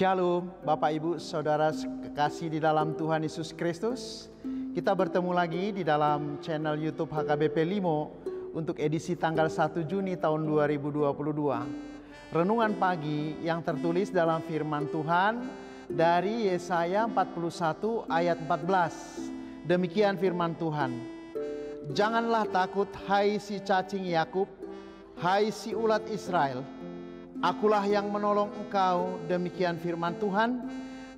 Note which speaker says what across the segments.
Speaker 1: Shalom Bapak Ibu Saudara kekasih di dalam Tuhan Yesus Kristus. Kita bertemu lagi di dalam channel YouTube HKBP Limo untuk edisi tanggal 1 Juni tahun 2022. Renungan pagi yang tertulis dalam firman Tuhan dari Yesaya 41 ayat 14. Demikian firman Tuhan. Janganlah takut hai si cacing Yakub, hai si ulat Israel. Akulah yang menolong engkau, demikian firman Tuhan,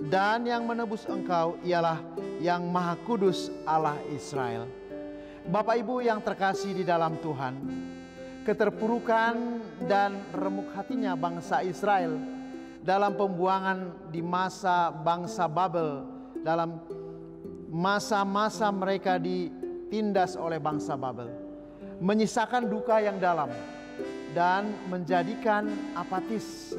Speaker 1: dan yang menebus engkau ialah yang Maha Kudus Allah Israel. Bapak Ibu yang terkasih di dalam Tuhan, keterpurukan dan remuk hatinya bangsa Israel dalam pembuangan di masa bangsa Babel, dalam masa-masa mereka ditindas oleh bangsa Babel, menyisakan duka yang dalam dan menjadikan apatis,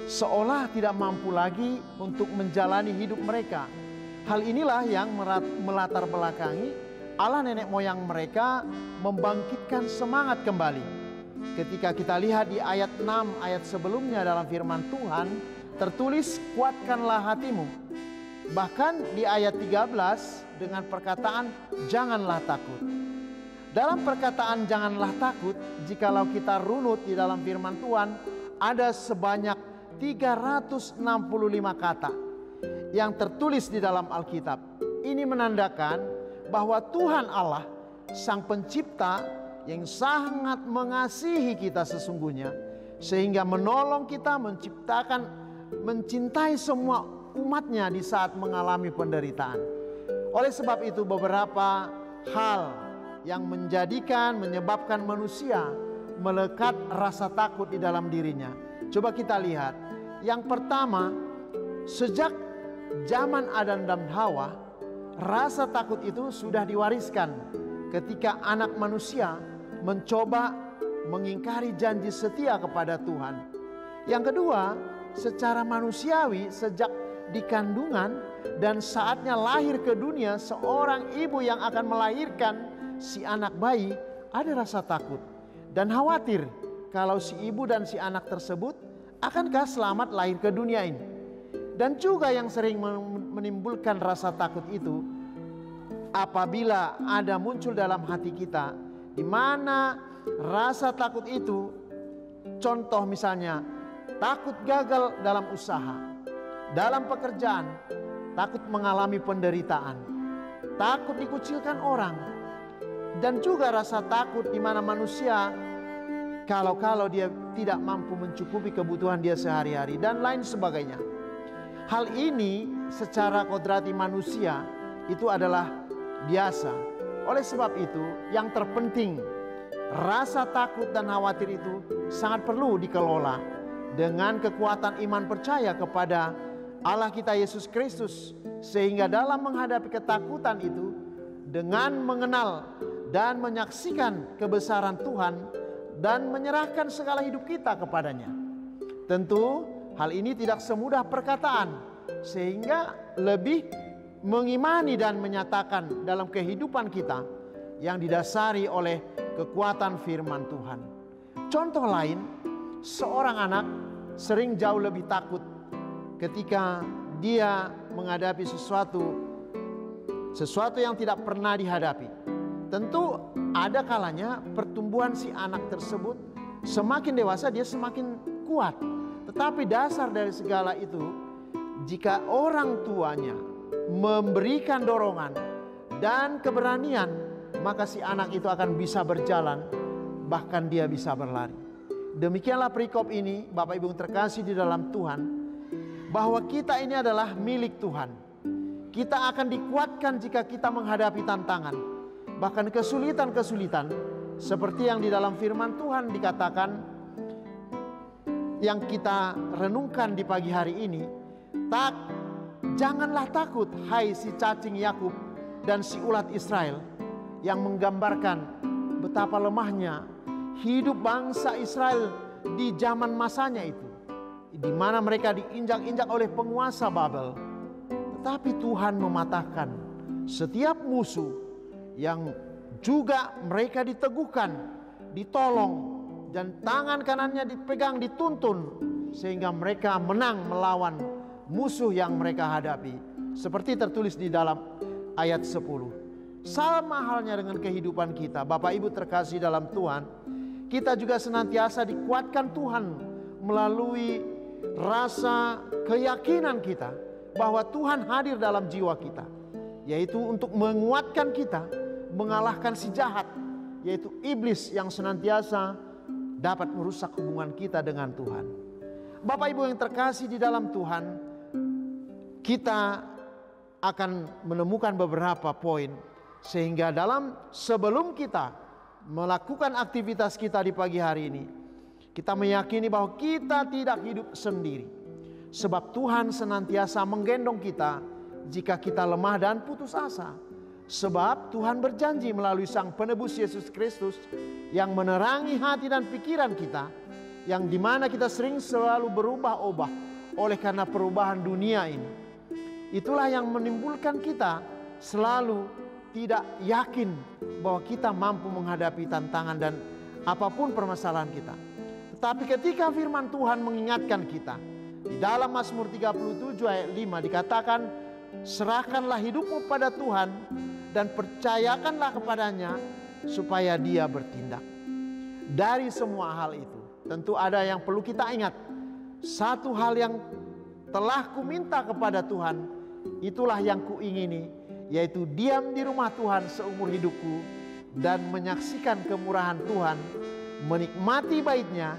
Speaker 1: seolah tidak mampu lagi untuk menjalani hidup mereka. Hal inilah yang melatar belakangi Allah nenek moyang mereka membangkitkan semangat kembali. Ketika kita lihat di ayat 6 ayat sebelumnya dalam firman Tuhan tertulis, kuatkanlah hatimu. Bahkan di ayat 13 dengan perkataan janganlah takut. Dalam perkataan janganlah takut, jikalau kita runut di dalam firman Tuhan, ada sebanyak 365 kata yang tertulis di dalam Alkitab. Ini menandakan bahwa Tuhan Allah, Sang Pencipta yang sangat mengasihi kita sesungguhnya, sehingga menolong kita menciptakan, mencintai semua umatnya di saat mengalami penderitaan. Oleh sebab itu beberapa hal yang menyebabkan manusia melekat rasa takut di dalam dirinya. Coba kita lihat. Yang pertama, sejak zaman Adam dan Hawa, rasa takut itu sudah diwariskan ketika anak manusia mencoba mengingkari janji setia kepada Tuhan. Yang kedua, secara manusiawi sejak di kandungan dan saatnya lahir ke dunia, seorang ibu yang akan melahirkan si anak bayi ada rasa takut dan khawatir kalau si ibu dan si anak tersebut akankah selamat lahir ke dunia ini. Dan juga yang sering menimbulkan rasa takut itu apabila ada muncul dalam hati kita, di mana rasa takut itu, contoh misalnya takut gagal dalam usaha, dalam pekerjaan, takut mengalami penderitaan, takut dikucilkan orang, dan juga rasa takut di mana manusia kalau dia tidak mampu mencukupi kebutuhan dia sehari-hari dan lain sebagainya. Hal ini secara kodrati manusia itu adalah biasa. Oleh sebab itu yang terpenting, rasa takut dan khawatir itu sangat perlu dikelola dengan kekuatan iman percaya kepada Allah kita Yesus Kristus, sehingga dalam menghadapi ketakutan itu dengan mengenal dan menyaksikan kebesaran Tuhan dan menyerahkan segala hidup kita kepadanya. Tentu hal ini tidak semudah perkataan, sehingga lebih mengimani dan menyatakan dalam kehidupan kita yang didasari oleh kekuatan firman Tuhan. Contoh lain, seorang anak sering jauh lebih takut ketika dia menghadapi sesuatu yang tidak pernah dihadapi. Tentu ada kalanya pertumbuhan si anak tersebut semakin dewasa dia semakin kuat. Tetapi dasar dari segala itu, jika orang tuanya memberikan dorongan dan keberanian, maka si anak itu akan bisa berjalan, bahkan dia bisa berlari. Demikianlah perikop ini, Bapak Ibu terkasih di dalam Tuhan, bahwa kita ini adalah milik Tuhan. Kita akan dikuatkan jika kita menghadapi tantangan, bahkan kesulitan-kesulitan, seperti yang di dalam firman Tuhan dikatakan, yang kita renungkan di pagi hari ini. Janganlah takut hai si cacing Yakub dan si ulat Israel, yang menggambarkan betapa lemahnya hidup bangsa Israel di zaman masanya itu, di mana mereka diinjak-injak oleh penguasa Babel. Tetapi Tuhan mematahkan setiap musuh yang juga mereka diteguhkan, ditolong, dan tangan kanannya dipegang, dituntun, sehingga mereka menang melawan musuh yang mereka hadapi. Seperti tertulis di dalam ayat 10. Sama halnya dengan kehidupan kita, Bapak Ibu terkasih dalam Tuhan, kita juga senantiasa dikuatkan Tuhan melalui rasa keyakinan kita bahwa Tuhan hadir dalam jiwa kita, yaitu untuk menguatkan kita mengalahkan si jahat, yaitu iblis yang senantiasa dapat merusak hubungan kita dengan Tuhan. Bapak Ibu yang terkasih di dalam Tuhan, kita akan menemukan beberapa poin sehingga sebelum kita melakukan aktivitas kita di pagi hari ini, kita meyakini bahwa kita tidak hidup sendiri. Sebab Tuhan senantiasa menggendong kita jika kita lemah dan putus asa. Sebab Tuhan berjanji melalui Sang Penebus Yesus Kristus yang menerangi hati dan pikiran kita, yang dimana kita sering selalu berubah-ubah oleh karena perubahan dunia ini. Itulah yang menimbulkan kita selalu tidak yakin bahwa kita mampu menghadapi tantangan dan apapun permasalahan kita. Tetapi ketika firman Tuhan mengingatkan kita, di dalam Mazmur 37 ayat 5 dikatakan, serahkanlah hidupmu pada Tuhan dan percayakanlah kepadanya supaya Dia bertindak. Dari semua hal itu, tentu ada yang perlu kita ingat. Satu hal yang telah kuminta kepada Tuhan, itulah yang kuingini, yaitu diam di rumah Tuhan seumur hidupku dan menyaksikan kemurahan Tuhan, menikmati bait-Nya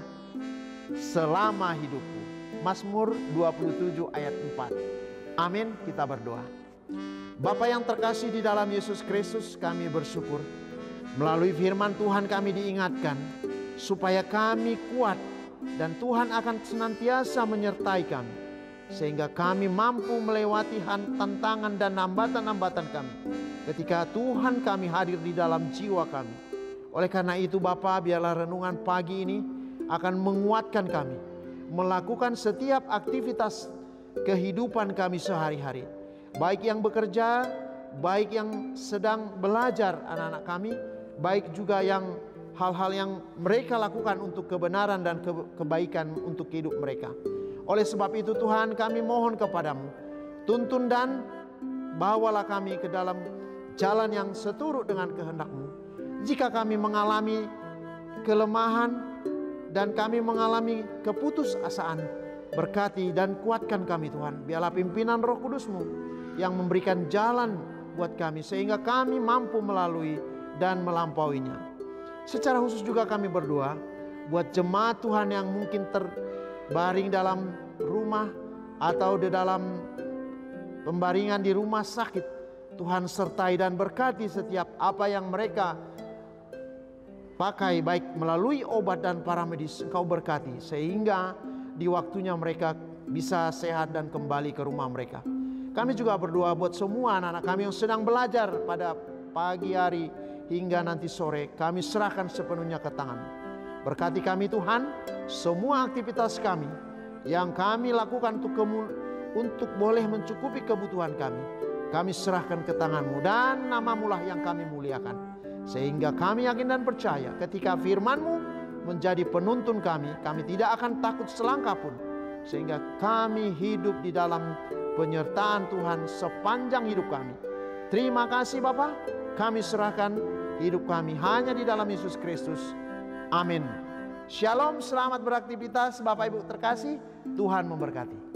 Speaker 1: selama hidupku. Mazmur 27 ayat 4. Amin, kita berdoa. Bapa yang terkasih di dalam Yesus Kristus, kami bersyukur melalui firman Tuhan kami diingatkan supaya kami kuat dan Tuhan akan senantiasa menyertai kami, sehingga kami mampu melewati tantangan dan hambatan-hambatan kami ketika Tuhan kami hadir di dalam jiwa kami. Oleh karena itu Bapa, biarlah renungan pagi ini akan menguatkan kami melakukan setiap aktivitas kehidupan kami sehari-hari, baik yang bekerja, baik yang sedang belajar anak-anak kami, baik juga yang hal-hal yang mereka lakukan untuk kebenaran dan kebaikan untuk hidup mereka. Oleh sebab itu Tuhan, kami mohon kepadamu, tuntun dan bawalah kami ke dalam jalan yang seturut dengan kehendak-Mu. Jika kami mengalami kelemahan dan kami mengalami keputusasaan, berkati dan kuatkan kami Tuhan. Biarlah pimpinan Roh Kudus-Mu yang memberikan jalan buat kami, sehingga kami mampu melalui dan melampauinya. Secara khusus juga kami berdoa buat jemaat Tuhan yang mungkin terbaring dalam rumah atau di dalam pembaringan di rumah sakit. Tuhan sertai dan berkati setiap apa yang mereka pakai, baik melalui obat dan para medis. Engkau berkati sehingga di waktunya mereka bisa sehat dan kembali ke rumah mereka. Kami juga berdoa buat semua anak-anak kami yang sedang belajar pada pagi hari hingga nanti sore. Kami serahkan sepenuhnya ke tangan. Berkati kami Tuhan, semua aktivitas kami yang kami lakukan untuk boleh mencukupi kebutuhan kami, kami serahkan ke tangan-Mu, dan nama-Mu lah yang kami muliakan. Sehingga kami yakin dan percaya ketika firman-Mu menjadi penuntun kami tidak akan takut selangkah pun. Sehingga kami hidup di dalam penyertaan Tuhan sepanjang hidup kami. Terima kasih Bapa, kami serahkan hidup kami hanya di dalam Yesus Kristus. Amin. Shalom, selamat beraktivitas Bapak Ibu terkasih, Tuhan memberkati.